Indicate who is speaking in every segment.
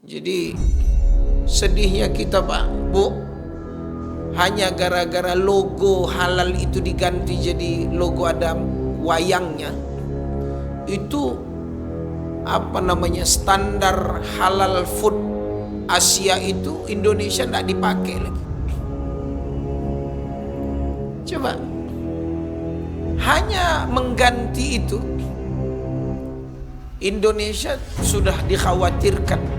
Speaker 1: Jadi sedihnya kita Pak, Bu, hanya gara-gara logo halal itu diganti jadi logo ada wayangnya. Itu standar halal food Asia itu Indonesia tidak dipakai lagi. Coba hanya mengganti itu, Indonesia sudah dikhawatirkan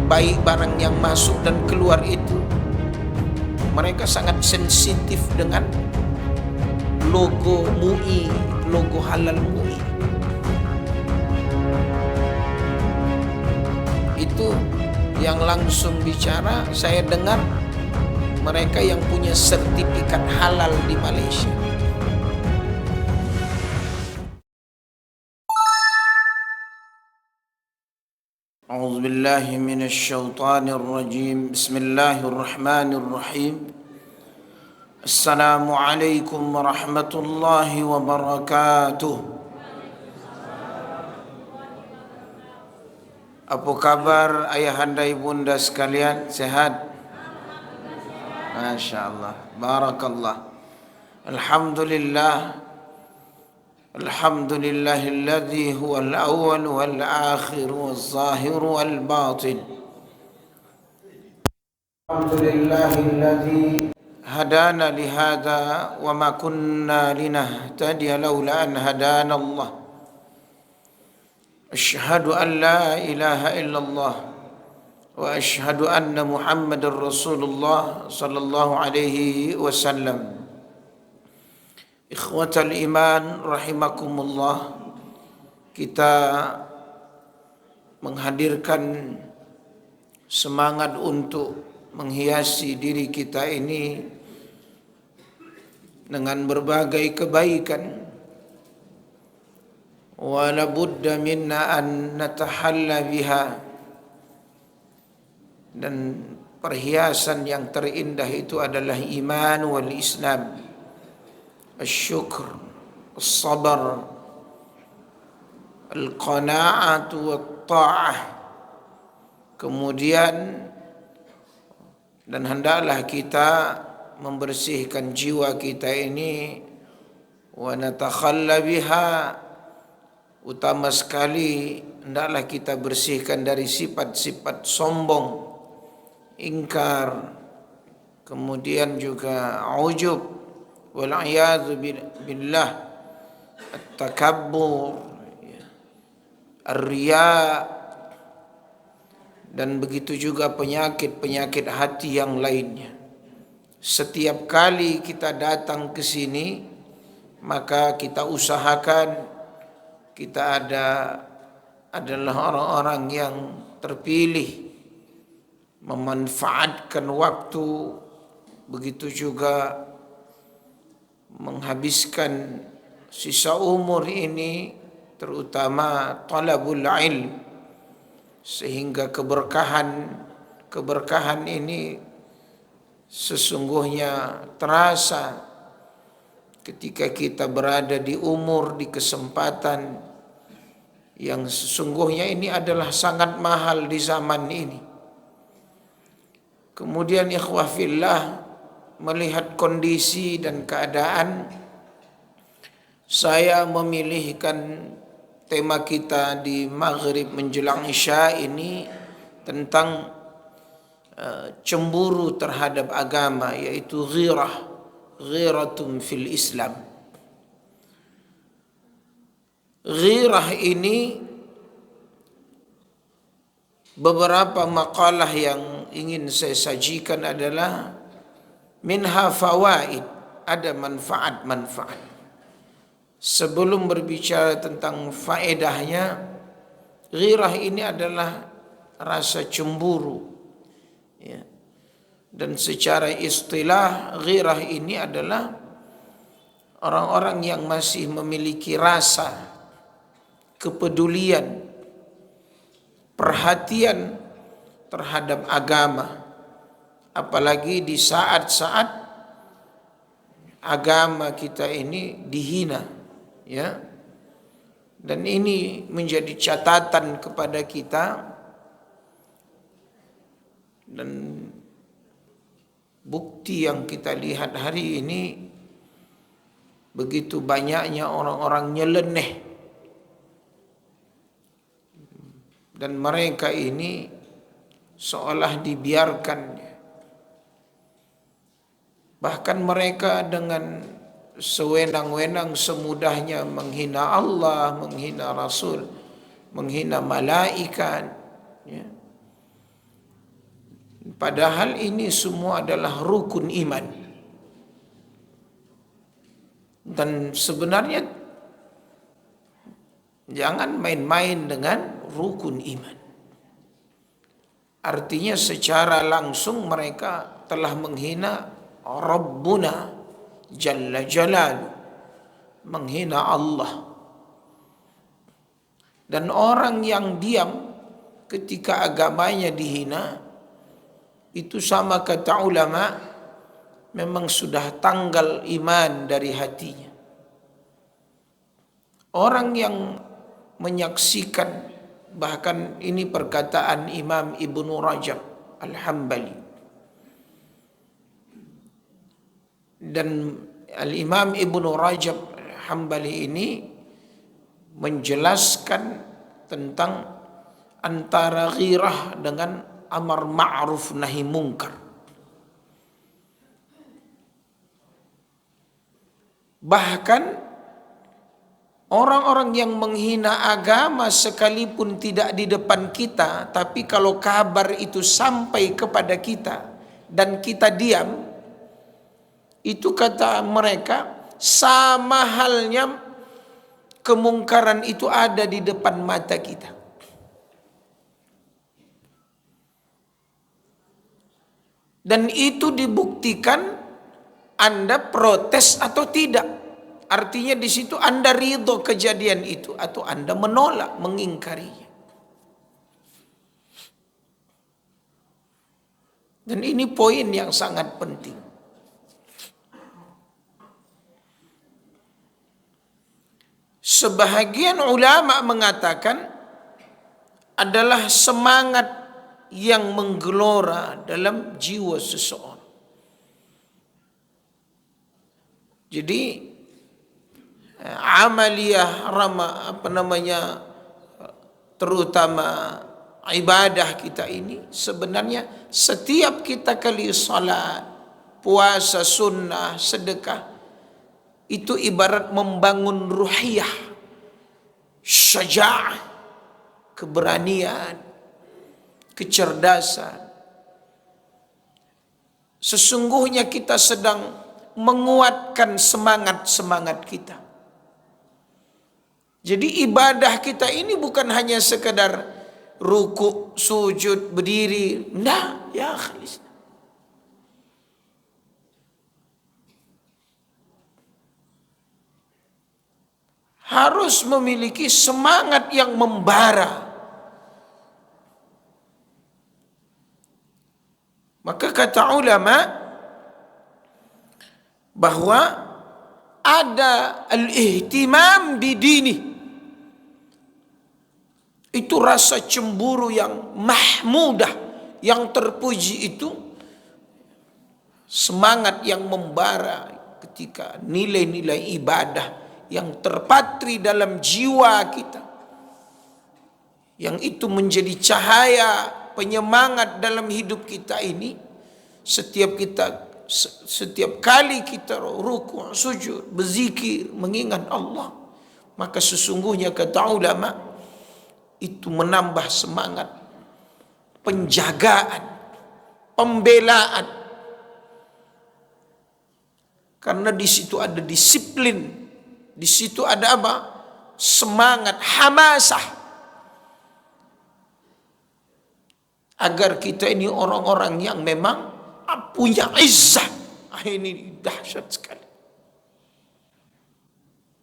Speaker 1: baik barang yang masuk dan keluar itu mereka sangat sensitif dengan logo MUI, logo halal MUI. Itu yang langsung bicara, saya dengar mereka yang punya sertifikat halal di Malaysia. أعوذ بالله من الشيطان الرجيم بسم الله الرحمن الرحيم السلام عليكم ورحمة الله وبركاته. Apa kabar ayahanda ibunda sekalian? Sehat? Masya Allah, barakallah. Alhamdulillah, alhamdulillahilladzi huwal awwal wal akhir wal zahir wal batin. Alhamdulillahilladzi hadana lihada wa ma kunna linahtadiya laula an hadana Allah. Asyhadu an la ilaha illallah wa asyhadu anna Muhammadar Rasulullah sallallahu alaihi wasallam. Ikhwatal iman rahimakumullah, kita menghadirkan semangat untuk menghiasi diri kita ini dengan berbagai kebaikan. Wa la budda minna an natahalla biha, dan perhiasan yang terindah itu adalah iman wal Islam, الشكر الصبر القناعة والطاعة. Kemudian dan hendaklah kita membersihkan jiwa kita ini, wa natakhalla biha, utama sekali hendaklah kita bersihkan dari sifat-sifat sombong, ingkar, kemudian juga ujub, wal'iyadzu billah, at-takabbur, ar-riya, dan begitu juga penyakit-penyakit hati yang lainnya. Setiap kali kita datang ke sini, maka kita usahakan kita adalah orang-orang yang terpilih, memanfaatkan waktu, begitu juga menghabiskan sisa umur ini terutama talabul ilm, sehingga keberkahan ini sesungguhnya terasa ketika kita berada di umur, di kesempatan yang sesungguhnya ini adalah sangat mahal di zaman ini. Kemudian ikhwah fillah, melihat kondisi dan keadaan, saya memilihkan tema kita di maghrib menjelang isya ini tentang cemburu terhadap agama, yaitu ghiratum fil Islam. Ghirah ini beberapa makalah yang ingin saya sajikan adalah minha fawaid, ada manfaat-manfaat. Sebelum berbicara tentang faedahnya, ghirah ini adalah rasa cemburu, ya. Dan secara istilah ghirah ini adalah orang-orang yang masih memiliki rasa kepedulian, perhatian terhadap agama, apalagi di saat-saat agama kita ini dihina, ya. Dan ini menjadi catatan kepada kita Dan bukti yang kita lihat hari ini, begitu banyaknya orang-orang nyeleneh, dan mereka ini seolah dibiarkan. Bahkan mereka dengan sewenang-wenang semudahnya menghina Allah, menghina Rasul, menghina malaikat, ya. Padahal ini semua adalah rukun iman. Dan sebenarnya jangan main-main dengan rukun iman. Artinya secara langsung mereka telah menghina Rabbuna Jalla Jalaluh, menghina Allah. Dan orang yang diam ketika agamanya dihina, itu sama kata ulama, memang sudah tanggal iman dari hatinya. Orang yang menyaksikan, bahkan ini perkataan Imam Ibnu Rajab Al-Hambali. Dan Al-Imam Ibnu Rajab Al-Hambali ini menjelaskan tentang antara ghirah dengan amar ma'ruf nahi mungkar. Bahkan orang-orang yang menghina agama sekalipun tidak di depan kita, tapi kalau kabar itu sampai kepada kita dan kita diam, itu kata mereka sama halnya kemungkaran itu ada di depan mata kita. Dan itu dibuktikan Anda protes atau tidak. Artinya di situ Anda ridho kejadian itu atau Anda menolak, mengingkarinya. Dan ini poin yang sangat penting. Sebahagian ulama mengatakan adalah semangat yang menggelora dalam jiwa seseorang. Jadi amaliyah terutama ibadah kita ini, sebenarnya setiap kita kali salat, puasa sunnah, sedekah, itu ibarat membangun ruhiyah, syaja'ah, keberanian, kecerdasan. Sesungguhnya kita sedang menguatkan semangat-semangat kita. Jadi ibadah kita ini bukan hanya sekedar ruku, sujud, berdiri. Nah, ya khalis. Harus memiliki semangat yang membara. Maka kata ulama bahwa ada al-ihtimam bidini. Itu rasa cemburu yang mahmudah, yang terpuji itu. Semangat yang membara ketika nilai-nilai ibadah yang terpatri dalam jiwa kita, yang itu menjadi cahaya penyemangat dalam hidup kita ini. Setiap kali kita ruku', sujud, berzikir, mengingat Allah, maka sesungguhnya kata ulama itu menambah semangat, penjagaan, pembelaan. Karena di situ ada disiplin. Di situ ada apa? Semangat, hamasah. Agar kita ini orang-orang yang memang punya izzah. Ini dahsyat sekali.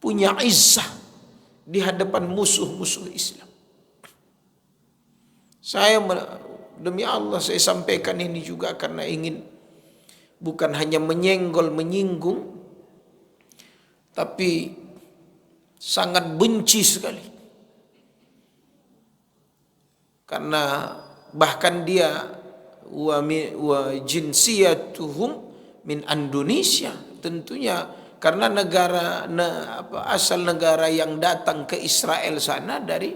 Speaker 1: Punya izzah di hadapan musuh-musuh Islam. Demi Allah saya sampaikan ini juga karena ingin bukan hanya menyenggol, menyinggung, tapi sangat benci sekali. Karena bahkan dia wa jinsiyatuhum min Indonesia. Tentunya karena asal negara yang datang ke Israel sana dari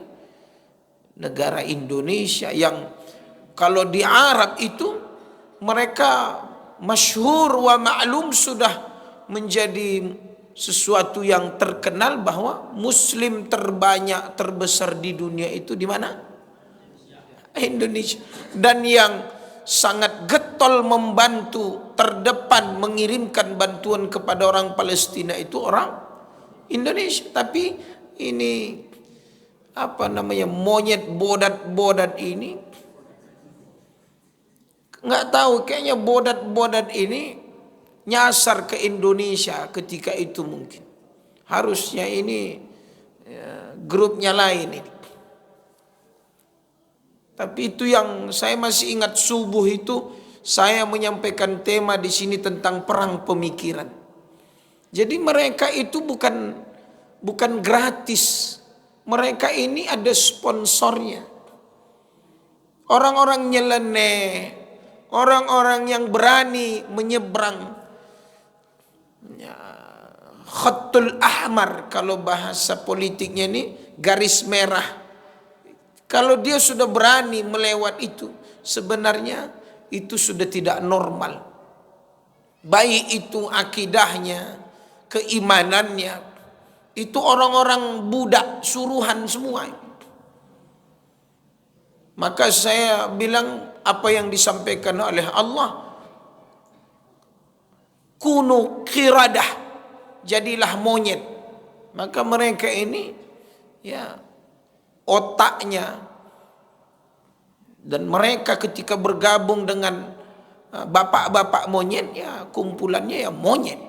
Speaker 1: negara Indonesia, yang kalau di Arab itu mereka masyhur wa ma'lum, sudah menjadi sesuatu yang terkenal bahwa muslim terbanyak terbesar di dunia itu di mana? Indonesia. Dan yang sangat getol membantu terdepan mengirimkan bantuan kepada orang Palestina itu orang Indonesia. Tapi ini monyet bodat ini nggak tahu, kayaknya bodat ini nyasar ke Indonesia ketika itu. Mungkin harusnya ini grupnya lain ini. Tapi itu yang saya masih ingat, subuh itu saya menyampaikan tema di sini tentang perang pemikiran. Jadi mereka itu bukan gratis. Mereka ini ada sponsornya. Orang-orang nyeleneh, orang-orang yang berani menyeberang khatul ahmar, kalau bahasa politiknya ini garis merah. Kalau dia sudah berani melewat itu, sebenarnya itu sudah tidak normal. Baik itu akidahnya, keimanannya, itu orang-orang budak suruhan semua. Maka saya bilang apa yang disampaikan oleh Allah, kunu qiradah, jadilah monyet. Maka mereka ini otaknya, dan mereka ketika bergabung dengan bapak-bapak monyet, kumpulannya monyet.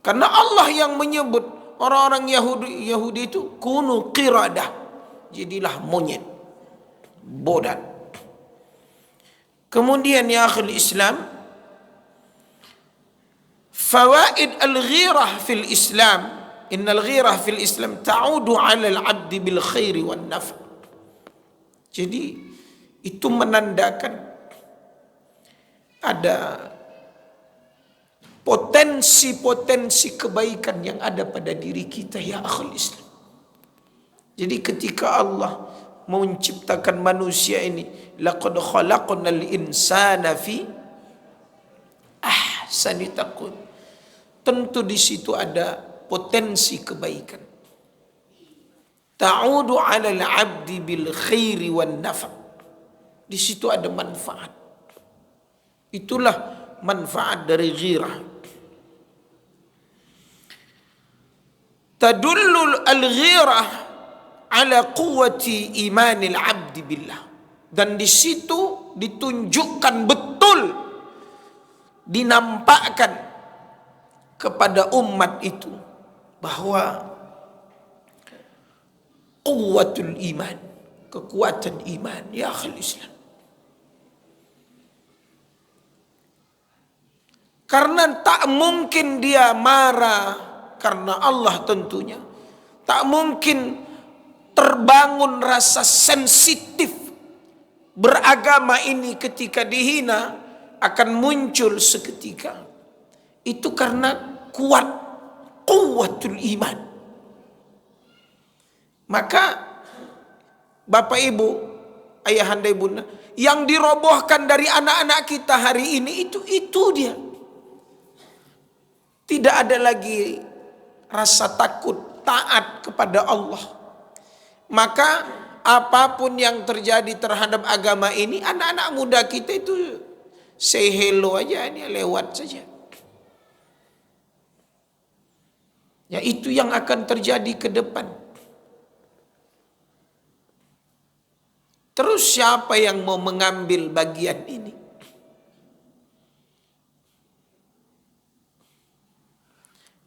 Speaker 1: Karena Allah yang menyebut orang-orang Yahudi itu kunu qiradah, jadilah monyet, bodat. Kemudian ya akhil Islam, fawaid al-ghirah fil Islam, innal ghirah fil Islam ta'udu 'ala al-'abdi bil khairi wan naf'. Jadi itu menandakan ada potensi-potensi kebaikan yang ada pada diri kita ya akhul Islam. Jadi ketika Allah menciptakan manusia ini, laqad khalaqnal insana fi ahsani taqwim, tentu di situ ada potensi kebaikan. Ta'udu 'ala al-'abdi bil khairi wan nafa'. Di situ ada manfaat. Itulah manfaat dari ghirah. Tadullu al-ghirah 'ala quwwati imanil 'abdi billah. Dan di situ ditunjukkan betul, dinampakkan kepada umat itu bahwa quwwatul iman, kekuatan iman ya akhil Islam. Karena tak mungkin dia marah karena Allah, tentunya tak mungkin terbangun rasa sensitif beragama ini ketika dihina akan muncul seketika. Itu karena kuat, quwwatul iman. Maka Bapak Ibu, ayahanda ibunda, yang dirobohkan dari anak-anak kita hari ini itu dia. Tidak ada lagi rasa takut, taat kepada Allah. Maka apapun yang terjadi terhadap agama ini, anak-anak muda kita itu say hello aja, ini lewat saja. Ya itu yang akan terjadi ke depan. Terus siapa yang mau mengambil bagian ini?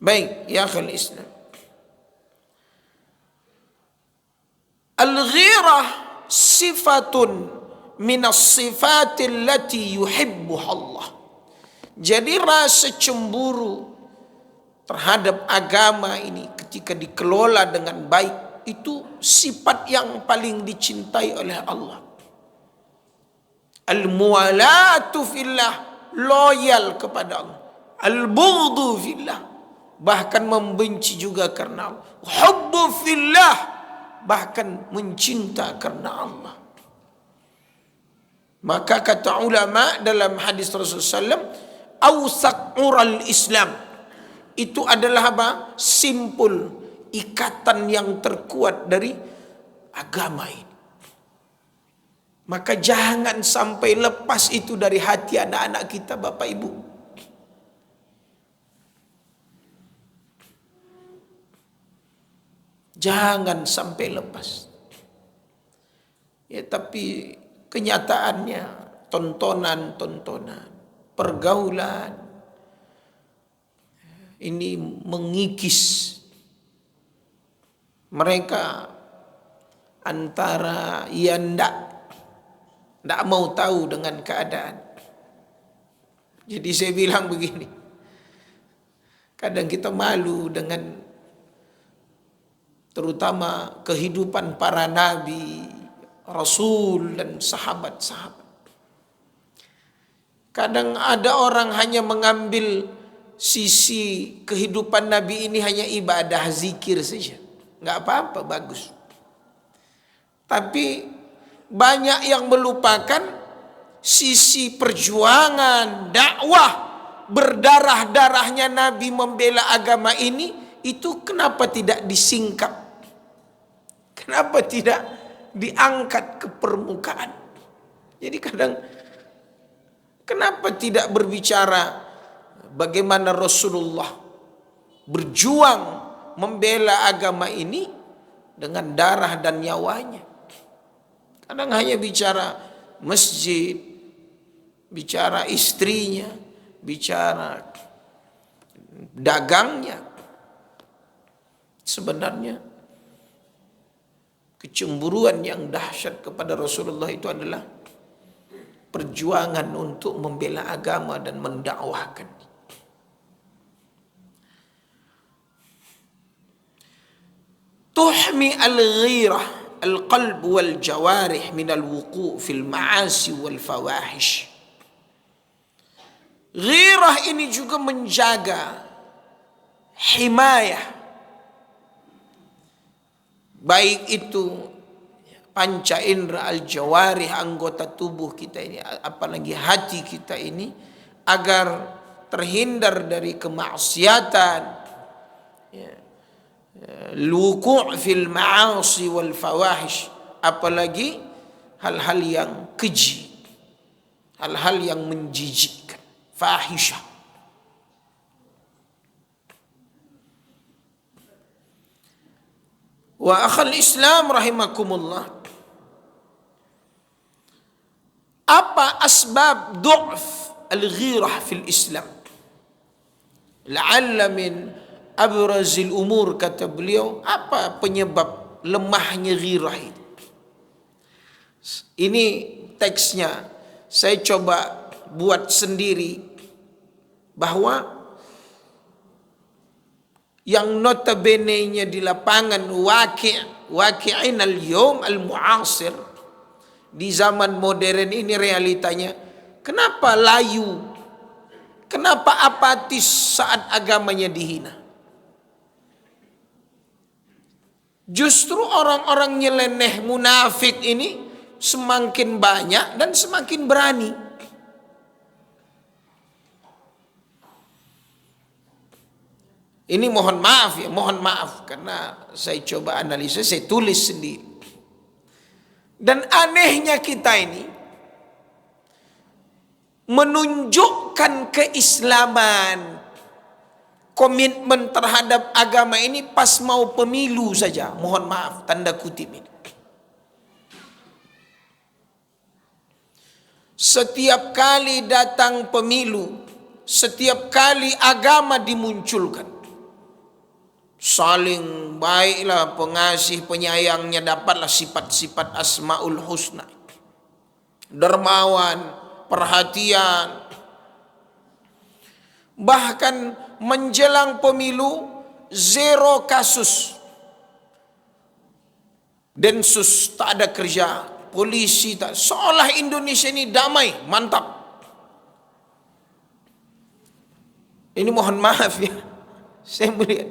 Speaker 1: Baik, ya akhil Islam. Al-ghirah sifatun minas sifatil lati yuhibbuha Allah. Jadi rasa cemburu terhadap agama ini ketika dikelola dengan baik, itu sifat yang paling dicintai oleh Allah. Al-muwalatu fillah, loyal kepada Allah. Al-bughdhu fillah, bahkan membenci juga karena Allah. Hubbu fillah, bahkan mencinta karena Allah. Maka kata ulama dalam hadis Rasulullah SAW, awsaq ural Islam, itu adalah apa? Simpul, ikatan yang terkuat dari agama ini. Maka jangan sampai lepas itu dari hati anak-anak kita, Bapak Ibu. Jangan sampai lepas. Ya, tapi kenyataannya tontonan-tontonan, pergaulan ini mengikis mereka antara yang ndak mau tahu dengan keadaan. Jadi saya bilang begini, kadang kita malu dengan terutama kehidupan para nabi, rasul dan sahabat-sahabat. Kadang ada orang hanya mengambil sisi kehidupan nabi ini hanya ibadah zikir saja. Nggak apa-apa, bagus. Tapi banyak yang melupakan sisi perjuangan, dakwah, berdarah-darahnya Nabi membela agama ini, itu kenapa tidak disingkap? Kenapa tidak diangkat ke permukaan? Jadi kadang, kenapa tidak berbicara bagaimana Rasulullah berjuang membela agama ini dengan darah dan nyawanya? Kadang hanya bicara masjid, bicara istrinya, bicara dagangnya. Sebenarnya kecemburuan yang dahsyat kepada Rasulullah itu adalah perjuangan untuk membela agama dan mendakwahkan. Tuhmi al-ghirah al-qalb wal jawarih min al-wuqu' fil ma'asi wal fawahish. Ghirah ini juga menjaga himayah, baik itu panca indera al-jawarih, anggota tubuh kita ini, apalagi hati kita ini, agar terhindar dari kemaksiatan, ya, luku' fil ma'asi wal fawahish, apalagi hal-hal yang keji, hal-hal yang menjijikkan, fahisyah. Wa akhal Islam rahimakumullah, apa asbab du'f al-ghirah fil Islam? La'alla min abrazil umur, kata beliau, apa penyebab lemahnya ghirah itu? Ini teksnya saya coba buat sendiri, bahwa yang notabene-nya di lapangan waqi'in al-yawm al-mu'asir, di zaman modern ini realitanya, kenapa layu, kenapa apatis saat agamanya dihina? Justru orang-orang nyeleneh munafik ini semakin banyak dan semakin berani. Ini mohon maaf karena saya coba analisa, saya tulis sendiri. Dan anehnya kita ini menunjukkan keislaman, komitmen terhadap agama ini pas mau pemilu saja. Mohon maaf, tanda kutip ini. Setiap kali datang pemilu, setiap kali agama dimunculkan, saling baiklah, pengasih penyayangnya dapatlah sifat-sifat asmaul husna, dermawan, perhatian. Bahkan menjelang pemilu, zero kasus, Densus tak ada kerja, polisi tak, seolah Indonesia ini damai, mantap. Ini mohon maaf ya, saya melihat.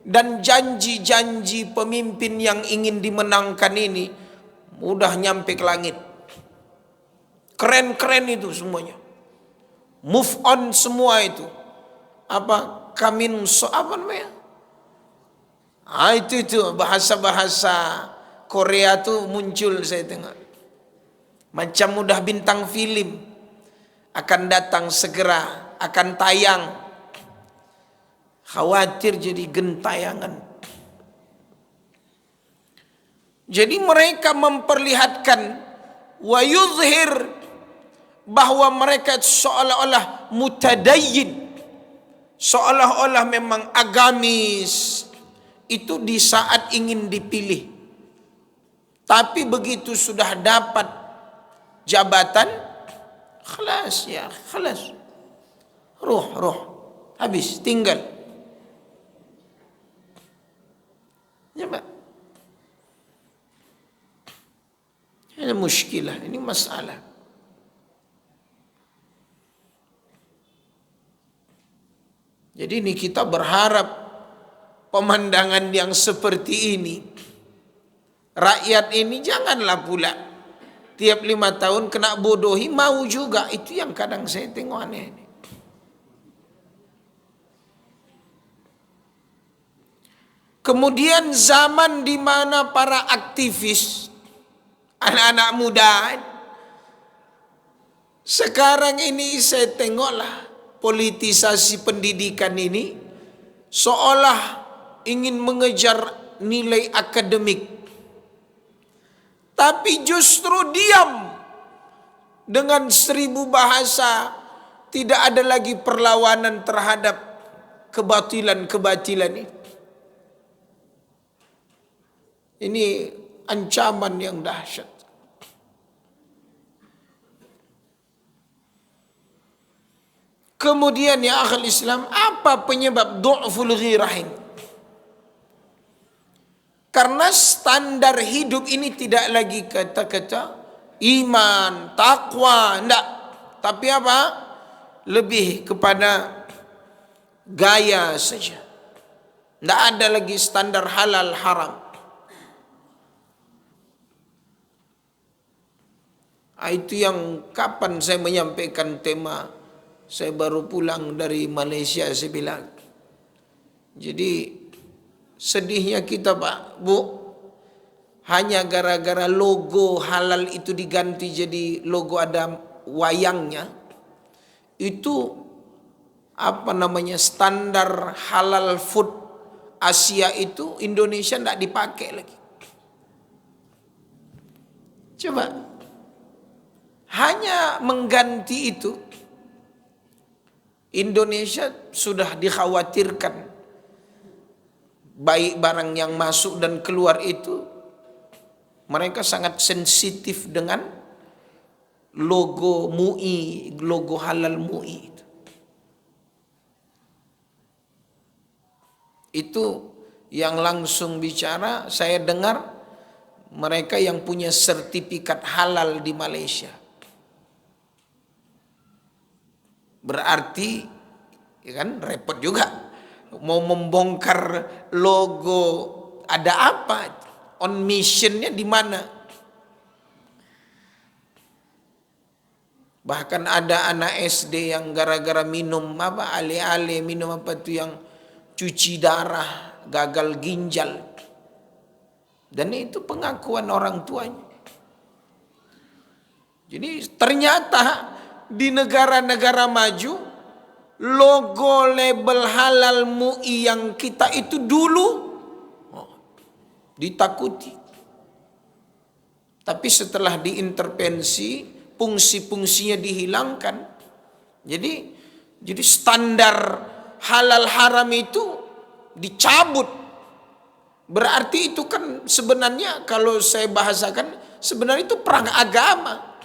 Speaker 1: Dan janji-janji pemimpin yang ingin dimenangkan ini mudah nyampe ke langit. Keren-keren itu semuanya. Move on semua itu. Apa apa namanya? Itu bahasa-bahasa Korea tuh muncul saya tengok. Macam udah bintang film akan datang segera, akan tayang. Khawatir jadi gentayangan. Jadi mereka memperlihatkan wa yuzhir, bahwa mereka seolah-olah mutadayyin, seolah-olah memang agamis itu di saat ingin dipilih. Tapi begitu sudah dapat jabatan, khalas ya, khalas. Ruh, habis, tinggal. Coba. Ini muskilah, ini masalah. Jadi ini kita berharap pemandangan yang seperti ini, rakyat ini janganlah pula tiap 5 tahun kena bodohi, mau juga. Itu yang kadang saya tengok aneh. Kemudian zaman di mana para aktivis, anak-anak muda, sekarang ini saya tengoklah politisasi pendidikan ini seolah ingin mengejar nilai akademik, tapi justru diam dengan 1000 bahasa. Tidak ada lagi perlawanan terhadap kebatilan-kebatilan ini. Ini ancaman yang dahsyat. Kemudian ya akhul Islam, apa penyebab du'ful ghirah ini? Karena standar hidup ini tidak lagi kata-kata iman, takwa, enggak. Tapi apa? Lebih kepada gaya saja. Enggak ada lagi standar halal haram. Itu yang kapan saya menyampaikan tema, saya baru pulang dari Malaysia, saya bilang. Jadi sedihnya kita Pak, Bu, hanya gara-gara logo halal itu diganti jadi logo ada wayangnya, itu apa namanya, standar halal food Asia itu Indonesia tidak dipakai lagi. Coba, hanya mengganti itu, Indonesia sudah dikhawatirkan baik barang yang masuk dan keluar itu, mereka sangat sensitif dengan logo MUI, logo halal MUI itu. Itu yang langsung bicara, saya dengar mereka yang punya sertifikat halal di Malaysia. Berarti ya kan repot juga mau membongkar logo, ada apa, on missionnya di mana. Bahkan ada anak SD yang gara-gara minum apa, ale-ale, minum apa itu yang cuci darah, gagal ginjal, dan itu pengakuan orang tuanya. Jadi ternyata di negara-negara maju, logo label halal MUI yang kita itu dulu ditakuti. Tapi setelah diintervensi, fungsi-fungsinya dihilangkan. Jadi standar halal haram itu dicabut. Berarti itu kan sebenarnya kalau saya bahasakan, sebenarnya itu perang agama.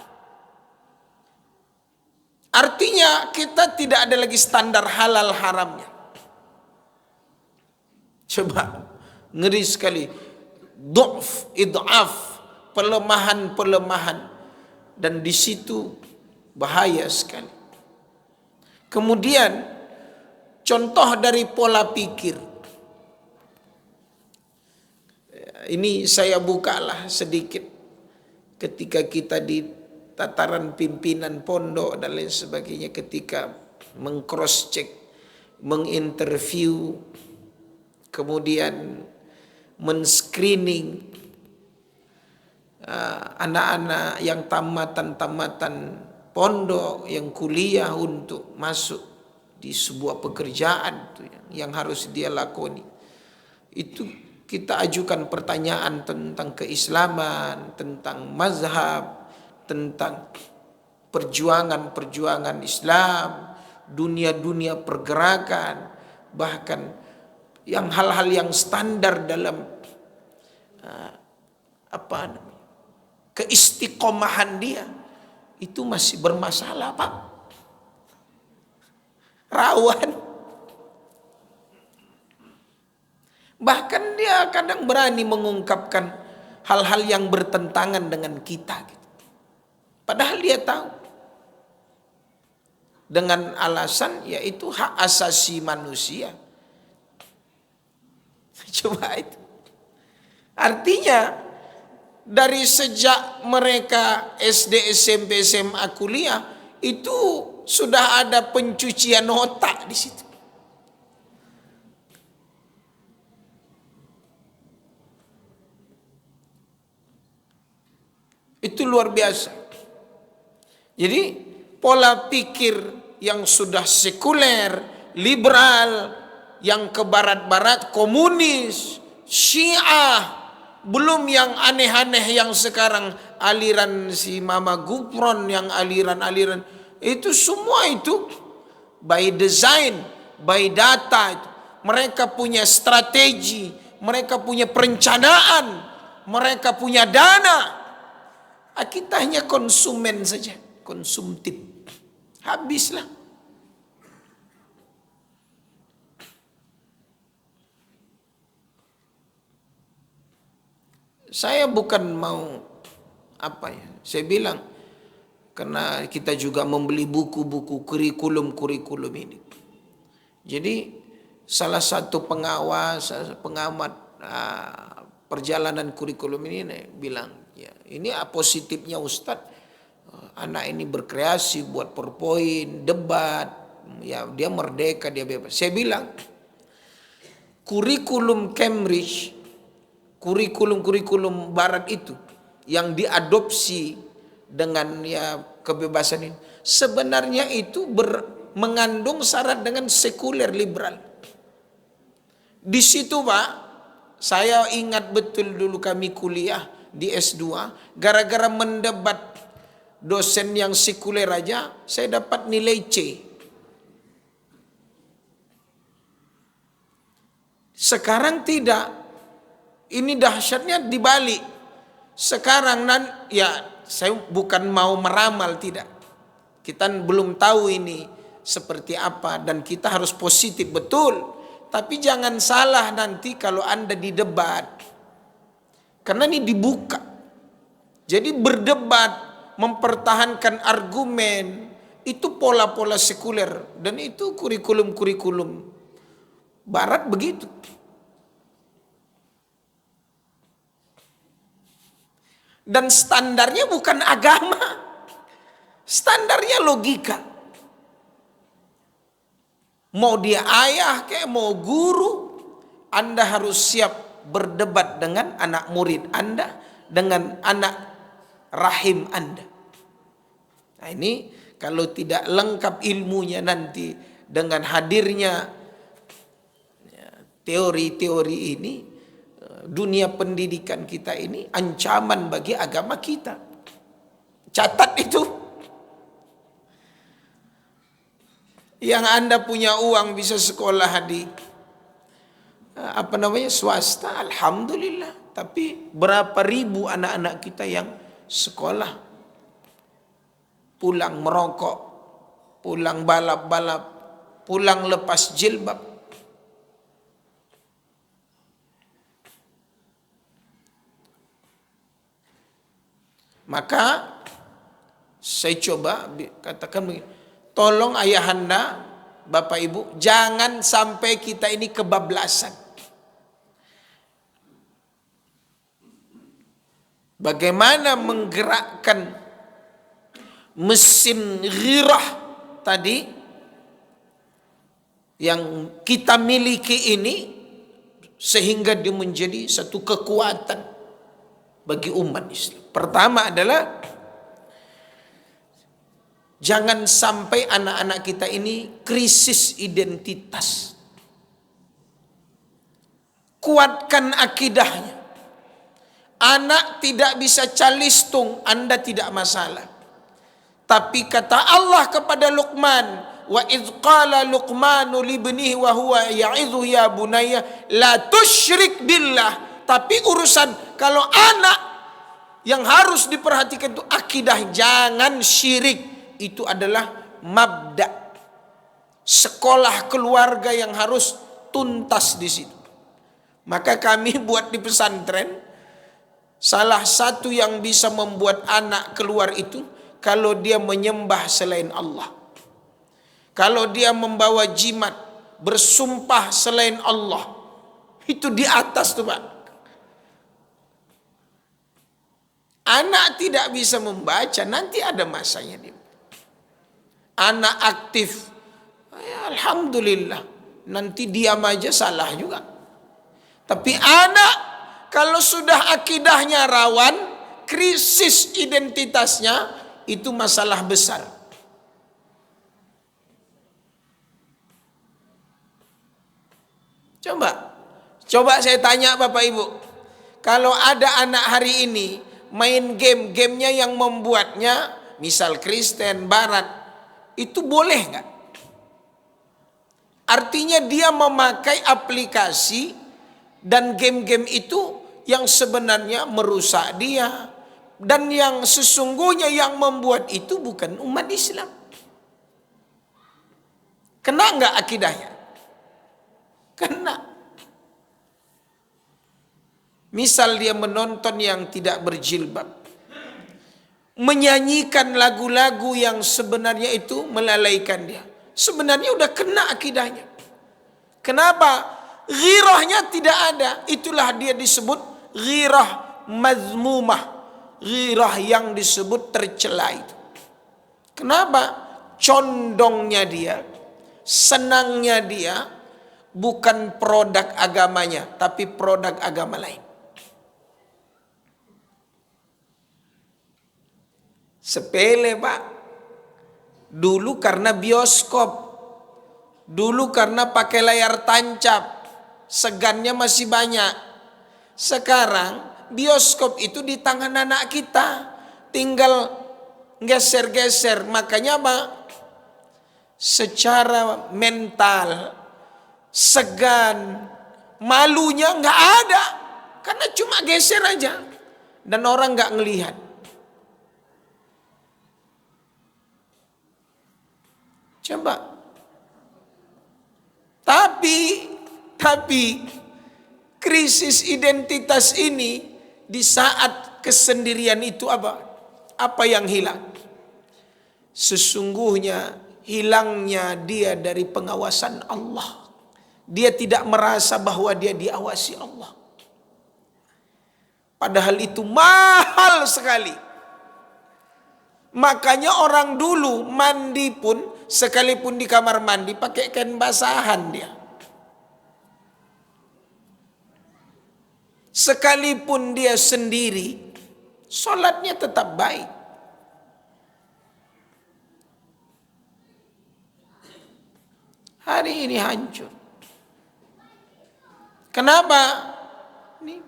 Speaker 1: Artinya kita tidak ada lagi standar halal haramnya. Coba, ngeri sekali. Id'af, pelemahan-pelemahan, dan di situ bahaya sekali. Kemudian contoh dari pola pikir ini saya bukalah sedikit ketika kita di tataran pimpinan pondok dan lain sebagainya, ketika meng-cross check, menginterview, kemudian men-screening anak-anak yang tamatan pondok, yang kuliah untuk masuk di sebuah pekerjaan yang harus dia lakoni. Itu kita ajukan pertanyaan tentang keislaman, tentang mazhab, tentang perjuangan Islam, dunia-dunia pergerakan, bahkan yang hal-hal yang standar dalam keistiqomahan dia, itu masih bermasalah, Pak. Rawan. Bahkan dia kadang berani mengungkapkan hal-hal yang bertentangan dengan kita. Padahal dia tahu. Dengan alasan yaitu hak asasi manusia. Coba itu. Artinya dari sejak mereka SD, SMP, SMA, kuliah itu sudah ada pencucian otak di situ. Itu luar biasa. Jadi pola pikir yang sudah sekuler, liberal, yang ke barat-barat, komunis, Syiah, belum yang aneh-aneh yang sekarang aliran si Mama Gufron, yang aliran-aliran itu semua itu by design, by data. Mereka punya strategi, mereka punya perencanaan, mereka punya dana. Kita hanya konsumen saja, konsumtif. Habislah. Saya bukan mau saya bilang karena kita juga membeli buku-buku kurikulum ini. Jadi salah satu pengamat perjalanan kurikulum ini bilang, ya ini positifnya Ustadz, anak ini berkreasi buat PowerPoint, debat, ya dia merdeka, dia bebas. Saya bilang kurikulum Cambridge, kurikulum barat itu yang diadopsi dengan ya kebebasan ini, sebenarnya itu mengandung syarat dengan sekuler liberal. Di situ Pak, saya ingat betul dulu kami kuliah di S2, gara-gara mendebat dosen yang sekuler aja saya dapat nilai C. Sekarang tidak. Ini dahsyatnya dibalik. Sekarang ya saya bukan mau meramal, tidak. Kita belum tahu ini seperti apa dan kita harus positif betul. Tapi jangan salah nanti kalau Anda didebat. Karena ini dibuka. Jadi berdebat, mempertahankan argumen, itu pola-pola sekuler dan itu kurikulum barat begitu. Dan standarnya bukan agama. Standarnya logika. Mau dia ayah kayak mau guru, Anda harus siap berdebat dengan anak murid Anda, dengan anak rahim Anda. Nah ini kalau tidak lengkap ilmunya nanti dengan hadirnya teori-teori ini, dunia pendidikan kita ini ancaman bagi agama kita. Catat itu. Yang Anda punya uang bisa sekolah di swasta, alhamdulillah. Tapi berapa ribu anak-anak kita yang sekolah pulang merokok, pulang balap-balap, pulang lepas jilbab. Maka saya coba katakan begini, tolong ayahanda, bapak ibu, jangan sampai kita ini kebablasan. Bagaimana menggerakkan mesin ghirah tadi yang kita miliki ini sehingga dia menjadi satu kekuatan bagi umat Islam. Pertama adalah jangan sampai anak-anak kita ini krisis identitas. Kuatkan akidahnya. Anak tidak bisa calistung, Anda tidak masalah. Tapi kata Allah kepada Luqman, wa idz qala Luqmanu libnihi wa huwa ya'idhu ya bunayya la tusyrik billah. Tapi urusan kalau anak yang harus diperhatikan itu akidah, jangan syirik. Itu adalah mabda. Sekolah keluarga yang harus tuntas di situ. Maka kami buat di pesantren, salah satu yang bisa membuat anak keluar itu kalau dia menyembah selain Allah. Kalau dia membawa jimat, bersumpah selain Allah. Itu di atas tuh Pak. Anak tidak bisa membaca, nanti ada masanya dia. Anak aktif, ya alhamdulillah, nanti diam aja salah juga. Tapi anak kalau sudah akidahnya rawan, krisis identitasnya, itu masalah besar. Coba saya tanya Bapak Ibu, kalau ada anak hari ini main gamenya yang membuatnya misal Kristen Barat, itu boleh nggak? Artinya dia memakai aplikasi dan game-game itu yang sebenarnya merusak dia. Dan yang sesungguhnya yang membuat itu bukan umat Islam. Kena nggak akidahnya? Kena. Misal dia menonton yang tidak berjilbab, menyanyikan lagu-lagu yang sebenarnya itu melalaikan dia. Sebenarnya udah kena akidahnya. Kenapa? Ghirahnya tidak ada. Itulah dia disebut ghirah mazmumah. Ghirah yang disebut tercela itu. Kenapa? Condongnya dia, senangnya dia, bukan produk agamanya, tapi produk agama lain. Sepele Pak. Dulu karena bioskop, dulu karena pakai layar tancap, segannya masih banyak. Sekarang bioskop itu di tangan anak kita, tinggal geser-geser. Makanya apa? Secara mental, segan, malunya nggak ada, karena cuma geser aja dan orang nggak ngelihat. Coba. Tapi krisis identitas ini di saat kesendirian itu apa? Apa yang hilang? Sesungguhnya hilangnya dia dari pengawasan Allah. Dia tidak merasa bahwa dia diawasi Allah. Padahal itu mahal sekali. Makanya orang dulu mandi pun, sekalipun di kamar mandi pakai kain basahan dia. Sekalipun dia sendiri, sholatnya tetap baik. Hari ini hancur. Kenapa? Ini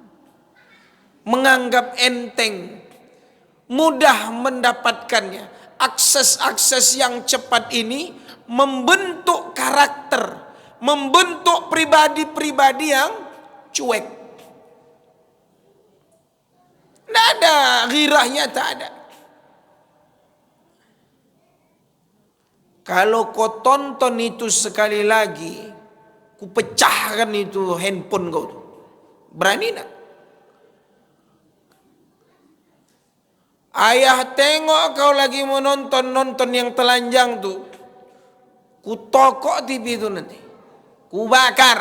Speaker 1: menganggap enteng, mudah mendapatkannya. Akses-akses yang cepat ini membentuk karakter, membentuk pribadi-pribadi yang cuek. Tidak ada ghirahnya, tak ada. Kalau kau tonton itu sekali lagi, ku pecahkan itu handphone kau. Berani tak? Ayah tengok kau lagi mau nonton yang telanjang tuh. Ku tokok TV itu nanti. Ku bakar.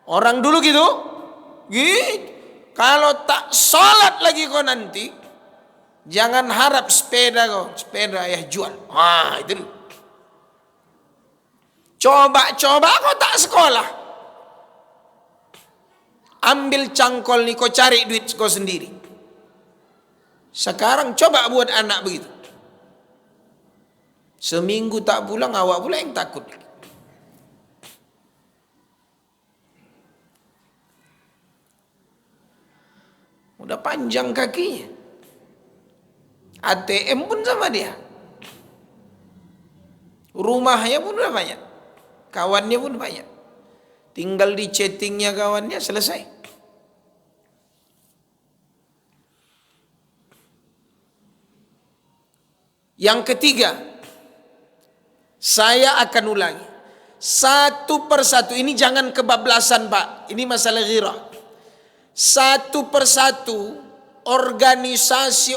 Speaker 1: Orang dulu gitu. Gitu. Kalau tak sholat lagi kau nanti, jangan harap sepeda kau. Sepeda ayah jual. Itu. Coba kau tak sekolah. Ambil cangkol nih, kau cari duit kau sendiri. Sekarang coba buat anak begitu. Seminggu tak pulang, awak pula yang takut. Udah panjang kakinya. ATM pun sama dia. Rumahnya pun udah banyak. Kawannya pun banyak. Tinggal di chattingnya kawannya, selesai. Yang ketiga, saya akan ulangi. Satu persatu, ini jangan kebablasan Pak. Ini masalah ghirah. Satu persatu organisasi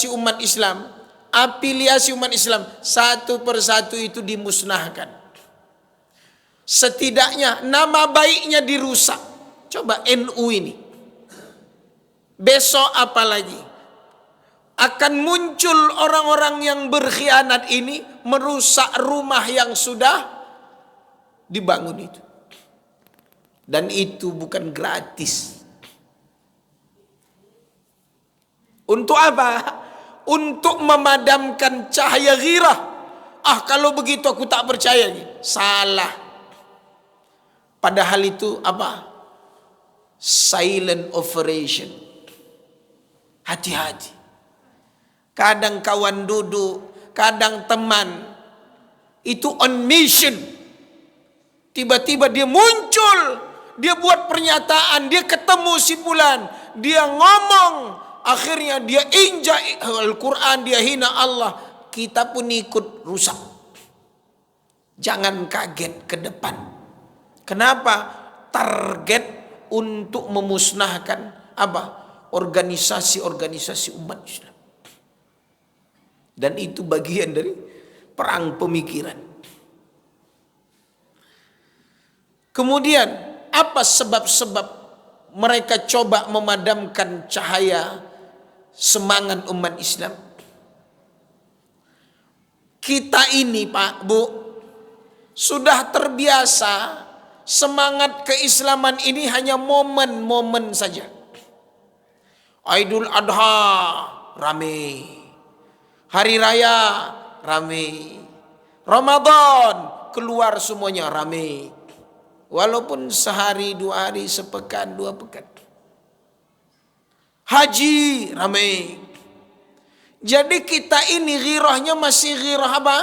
Speaker 1: umat Islam, afiliasi umat Islam, satu persatu itu dimusnahkan. Setidaknya nama baiknya dirusak. Coba NU ini. Besok apa lagi? Akan muncul orang-orang yang berkhianat ini merusak rumah yang sudah dibangun itu. Dan itu bukan gratis. Untuk apa? Untuk memadamkan cahaya ghirah. Kalau begitu aku tak percaya nih. Salah. Padahal itu apa? Silent operation. Hati-hati. Kadang kawan duduk, kadang teman. Itu on mission. Tiba-tiba dia muncul. Dia buat pernyataan. Dia ketemu si fulan. Dia ngomong. Akhirnya dia injak Al-Quran. Dia hina Allah. Kita pun ikut rusak. Jangan kaget ke depan. Kenapa? Target untuk memusnahkan apa? Organisasi-organisasi umat Islam. Dan itu bagian dari perang pemikiran. Kemudian apa sebab-sebab mereka coba memadamkan cahaya semangat umat Islam? Kita ini Pak, Bu, sudah terbiasa semangat keislaman ini hanya momen-momen saja. Idul Adha rame. Hari raya rame. Ramadan keluar semuanya rame. Walaupun sehari, 2 hari, sepekan, 2 pekan. Haji rame. Jadi kita ini ghirahnya masih ghirah apa?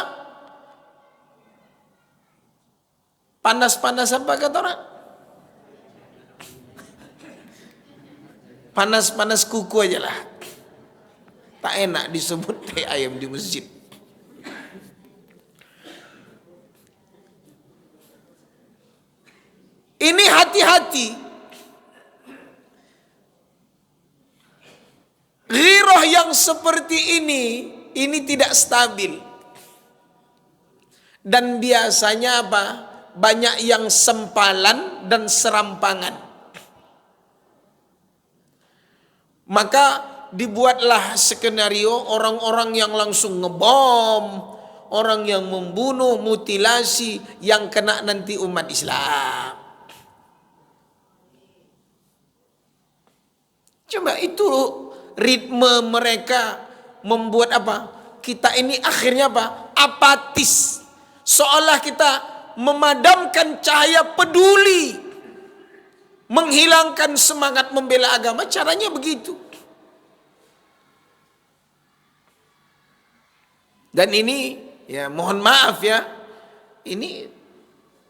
Speaker 1: Panas-panas apa kata orang? Panas-panas kuku aja lah. Tak enak disebut teh ayam di masjid. Ini hati-hati. Ghirah yang seperti ini tidak stabil. Dan biasanya apa? Banyak yang sempalan dan serampangan. Maka dibuatlah skenario orang-orang yang langsung ngebom, orang yang membunuh, mutilasi, yang kena nanti umat Islam. Coba itu ritme mereka membuat apa? Kita ini akhirnya apa? Apatis. Seolah kita memadamkan cahaya peduli, menghilangkan semangat membela agama. Caranya begitu. Dan ini ya mohon maaf ya, ini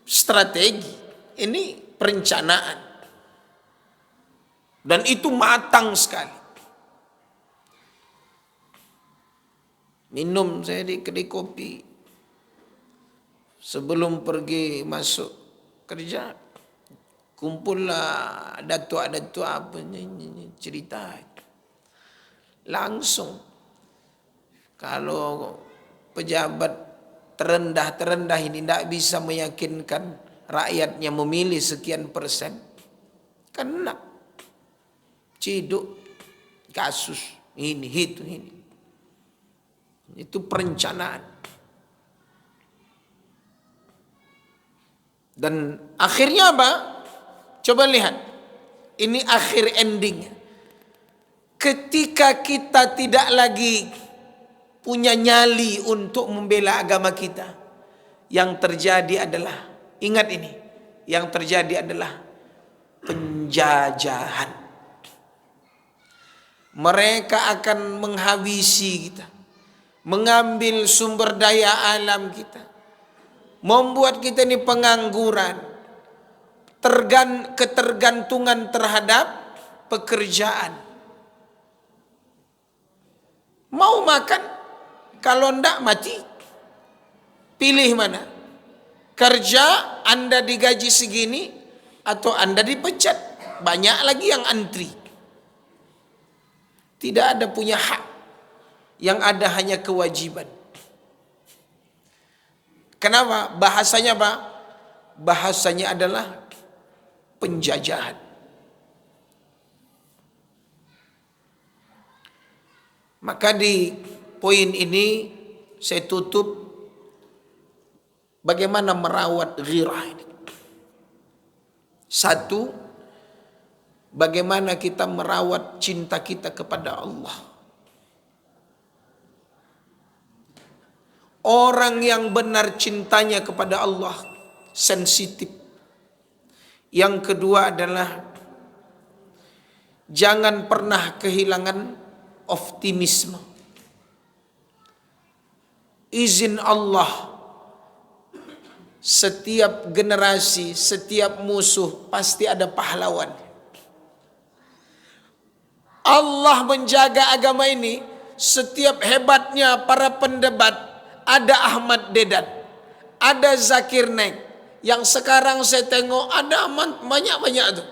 Speaker 1: strategi, ini perencanaan. Dan itu matang sekali. Minum saya di kedai kopi. Sebelum pergi masuk kerja, kumpullah datuk-datuk apa cerita. langsung. Kalau pejabat terendah ini tidak bisa meyakinkan rakyatnya memilih sekian persen, kena ciduk, kasus ini itu ini. Itu perencanaan. Dan akhirnya apa? Coba lihat. Ini akhir endingnya. Ketika kita tidak lagi punya nyali untuk membela agama kita, yang terjadi adalah, ingat ini, yang terjadi adalah penjajahan. Mereka akan menghabisi kita, mengambil sumber daya alam kita, membuat kita ini pengangguran, ketergantungan terhadap pekerjaan. Mau makan, kalau ndak mati. Pilih mana? Kerja Anda digaji segini atau Anda dipecat. Banyak lagi yang antri. Tidak ada punya hak. Yang ada hanya kewajiban. Kenapa? Bahasanya apa? Bahasanya adalah penjajahan. Maka di poin ini saya tutup bagaimana merawat ghirah ini. Satu, bagaimana kita merawat cinta kita kepada Allah. Orang yang benar cintanya kepada Allah sensitif. Yang kedua adalah jangan pernah kehilangan optimisme. Izin Allah, setiap generasi, setiap musuh pasti ada pahlawan. Allah menjaga agama ini. Setiap hebatnya para pendebat, ada Ahmad Dedan, ada Zakir Naik. Yang sekarang saya tengok ada banyak-banyak tuh.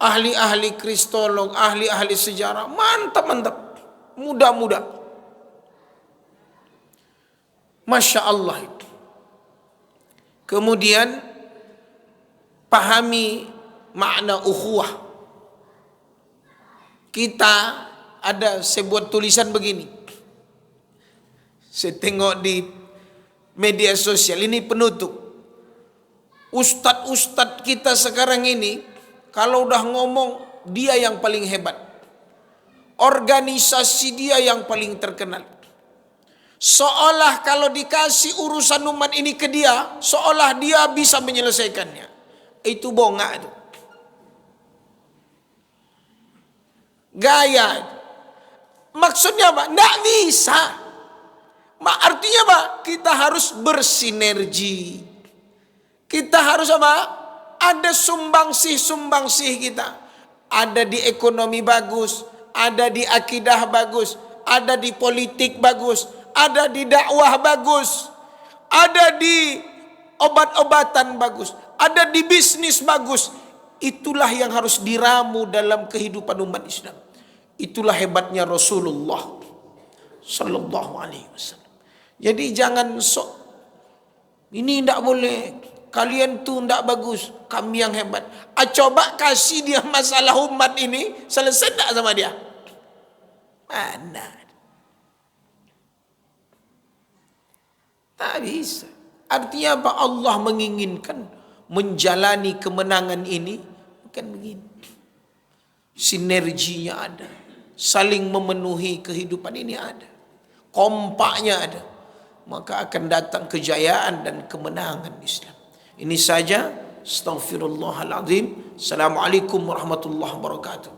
Speaker 1: Ahli-ahli kristolog, ahli-ahli sejarah, mantap-mantap, muda-muda. Masya Allah itu. Kemudian pahami makna ukhuwah. Kita ada sebuah tulisan begini. Saya tengok di media sosial, ini penutup. Ustadz-ustadz kita sekarang ini, kalau udah ngomong, dia yang paling hebat. Organisasi dia yang paling terkenal. Seolah kalau dikasih urusan umat ini ke dia, seolah dia bisa menyelesaikannya. Itu bongak itu. Gaya. Maksudnya apa? Nggak bisa. Artinya apa? Kita harus bersinergi. Kita harus apa? Ada sumbangsih kita. Ada di ekonomi bagus, ada di akidah bagus, ada di politik bagus, ada di dakwah bagus, ada di obat-obatan bagus, ada di bisnis bagus. Itulah yang harus diramu dalam kehidupan umat Islam. Itulah hebatnya Rasulullah sallallahu alaihi wasallam. Jadi jangan sok ini tidak boleh, kalian tuh tidak bagus, kami yang hebat. Coba kasih dia masalah umat ini, selesai tak sama dia? Mana? Tak bisa. Artinya apa? Allah menginginkan menjalani kemenangan ini bukan begini. Sinerginya ada, saling memenuhi kehidupan ini ada, kompaknya ada. Maka akan datang kejayaan dan kemenangan Islam. Ini saja. Astaghfirullahaladzim. Assalamualaikum warahmatullahi wabarakatuh.